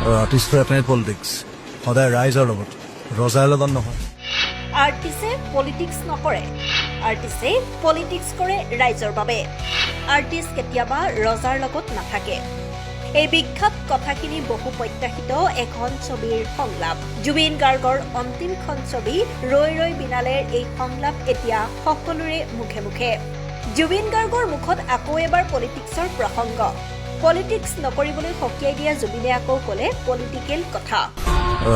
আৰ্টিষ্টৰ এটাই পলিটিক্স সদায় ৰাইজৰ লগত ৰজাৰ লগত নহয়। আৰ্টিষ্টে পলিটিক্স নকৰে, আৰ্টিষ্টে পলিটিক্স কৰে ৰাইজৰ বাবে। আৰ্টিষ্ট কেতিয়াবা ৰজাৰ লগত নাথাকে। এই বিখ্যাত কথাখিনি বহু প্ৰত্যাশিত এখন ছবিৰ সংলাপ। জুবিন গাৰ্গৰ অন্তিমখন ছবি ৰৈ ৰৈ বিনালেৰ এই সংলাপ এতিয়া সকলোৰে মুখে মুখে। জুবিন গাৰ্গৰ মুখত আকৌ এবাৰ পলিটিক্সৰ প্ৰসংগ। পলিটিক্স নকৰিবলৈ সকীয়াই দিয়া জুবিনে আকৌ ক'লে পলিটিকেল কথা।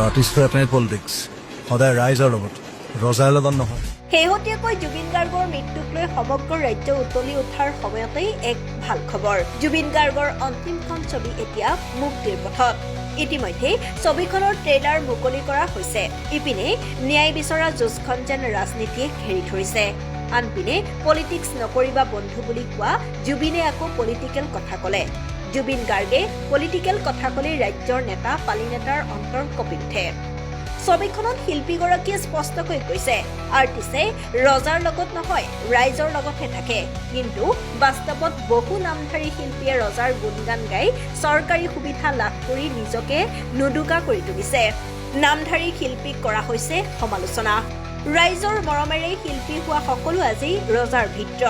আৰ্টিষ্টৰ এটাই পলিটিক্স সদায় ৰাইজৰ লগত ৰজাৰ লগত নহয়। শেহতীয়াকৈ জুবিন গাৰ্গৰ মৃত্যুক লৈ সমগ্ৰ ৰাজ্য উতলি উঠাৰ সময়তেই এক ভাল খবৰ। জুবিন গাৰ্গৰ অন্তিমখন ছবি এতিয়া মুক্তিৰ পথত। ইতিমধ্যে ছবিখনৰ ট্ৰেইলাৰ মুকলি কৰা হৈছে। ইপিনে ন্যায় বিচৰা যুঁজখন যেন ৰাজনীতিয়ে ঘেৰি ধৰিছে। আনপিনে পলিটিক্স নকৰিবা বন্ধু বুলি কোৱা জুবিনে আকৌ পলিটিকেল কথা ক'লে। জুবিন গাৰ্গে পলিটিকেল কথা ক'লে ৰাজ্যৰ নেতা পালি নেতাৰ অন্তৰ কঁপি উঠে। ছবিখনত শিল্পীগৰাকীয়ে স্পষ্টকৈ কৈছে, আৰ্টিষ্টে ৰজাৰ লগত নহয় ৰাইজৰ লগতহে থাকে। কিন্তু বাস্তৱত বহু নামধাৰী শিল্পীয়ে ৰজাৰ গুণগান গাই চৰকাৰী সুবিধা লাভ কৰি নিজকে নুদুকা কৰি তুলিছে। নামধাৰী শিল্পীক কৰা হৈছে সমালোচনা। ৰাইজৰ মৰমেৰে শিল্পী হোৱা সকলো আজি ৰজাৰ ভিত্ৰ।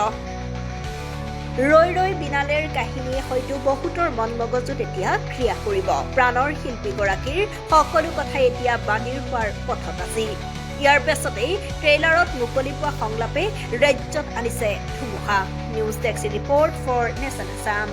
ৰৈ ৰৈ বিনালেৰ কাহিনীয়ে হয়তো বহুতৰ মন মগজুত এতিয়া ক্ৰিয়া কৰিব। প্ৰাণৰ শিল্পীগৰাকীৰ সকলো কথাই এতিয়া বাণীৰ হোৱাৰ পথত আছে। ইয়াৰ পাছতেই ট্ৰেইলাৰত মুকলি পোৱা সংলাপে ৰাজ্যত আনিছে ধুমুহা। News desk report for national Assam.